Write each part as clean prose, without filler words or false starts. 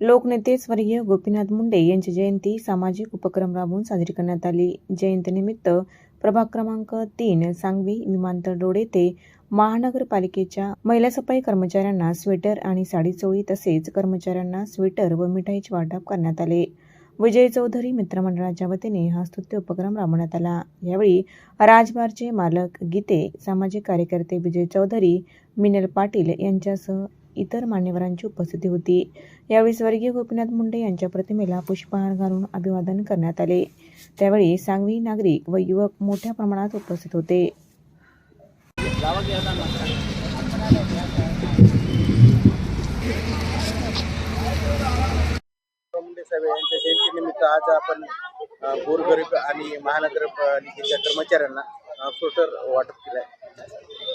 लोकनेते स्वर्गीय गोपीनाथ मुंडे यांची जयंती सामाजिक उपक्रम राबवून साजरी करण्यात आली। जयंतीनिमित्त प्रभाग क्रमांक 3 सांगवी विमानतळ रोड येथे महानगरपालिकेच्या महिला सफाई कर्मचाऱ्यांना स्वेटर आणि साडी चोळी तसेच कर्मचाऱ्यांना स्वेटर व मिठाईचे वाटप करण्यात आले। विजय चौधरी मित्रमंडळाच्या वतीने हा स्तुत्य उपक्रम राबवण्यात आला। यावेळी राजबारचे मालक गीते, सामाजिक कार्यकर्ते विजय चौधरी, मिनल पाटील यांच्यासह इतर मान्यवरांची उपस्थिती होती। यावेळी स्वर्गीय गोपीनाथ मुंडे यांच्या प्रतिमेला पुष्पहार घालून अभिवादन करण्यात आले। त्यावेळी सांगवी नागरिक व युवक मोठ्या प्रमाणात उपस्थित होते। मुंडे साहेब यांच्या जयंतीनिमित्त आज आपण गोरगरीब आणि महानगरपालिकेच्या कर्मचाऱ्यांना स्वेटर वाटप केलं आहे।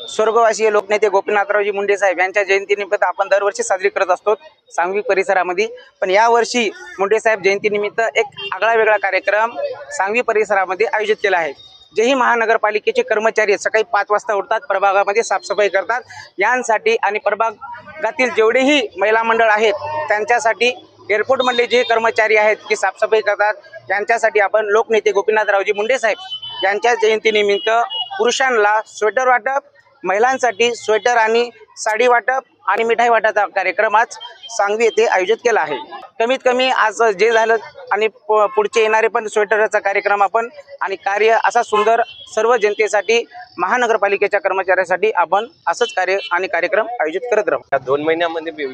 स्वर्गवासी लोकनेते गोपीनाथरावजी मुंडे साहेब यांच्या जयंतीनिमित्त आपण दरवर्षी साजरी करत असतो सांगवी परिसरामध्ये। पण यावर्षी मुंडे साहेब जयंतीनिमित्त एक आगळा वेगळा कार्यक्रम सांगवी परिसरामध्ये आयोजित केला आहे। जेही महानगरपालिकेचे कर्मचारी सकाळी 5 वाजता उठतात, प्रभागामध्ये साफसफाई करतात, यांसाठी आणि प्रभागातील जेवढेही महिला मंडळ आहेत त्यांच्यासाठी, एअरपोर्टमधले जे कर्मचारी आहेत की साफसफाई करतात, यांच्यासाठी आपण लोकनेते गोपीनाथरावजी मुंडे साहेब यांच्या जयंतीनिमित्त पुरुषांना स्वेटर वाटप, महिलांसाठी स्वेटर आणि साडी वाटप आणि मिठाई वाटपाचा कार्यक्रम आज सांगवी येथे आयोजित केला आहे। कमीत कमी आज जे झालं आणि पुढचे येणारे पण स्वेटरचा कार्यक्रम आपण आणि कार्य असा सुंदर सर्व जनतेसाठी, महानगरपालिकेच्या कर्मचाऱ्यांसाठी आपण असंच कार्य आणि कार्यक्रम आयोजित करत राहू। या 2 महिन्यामध्ये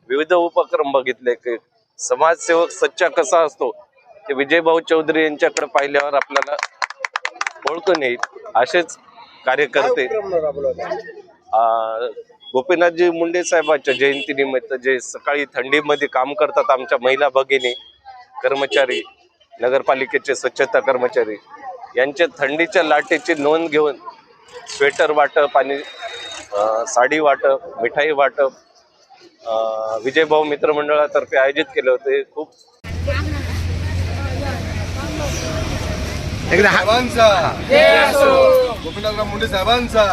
विविध उपक्रम बघितले की समाजसेवक सच्चा कसा असतो ते विजयभाऊ चौधरी यांच्याकडे पाहिल्यावर आपल्याला ओळखून येईल। असेच कार्यकर्ते गोपीनाथजी मुंडे साहेबांच्या जयंतीनिमित्त जे सकाळी थंडीमध्ये काम करतात, आमच्या महिला भगिनी कर्मचारी, नगरपालिकेचे स्वच्छता कर्मचारी यांच्या थंडीच्या लाटेची नोंद घेऊन स्वेटर वाटप आणि साडी वाटप, मिठाई वाटप विजयभाऊ मित्रमंडळातर्फे आयोजित केले होते। खूप एकदा गोपीनाथराव मुंडे साहेबांचा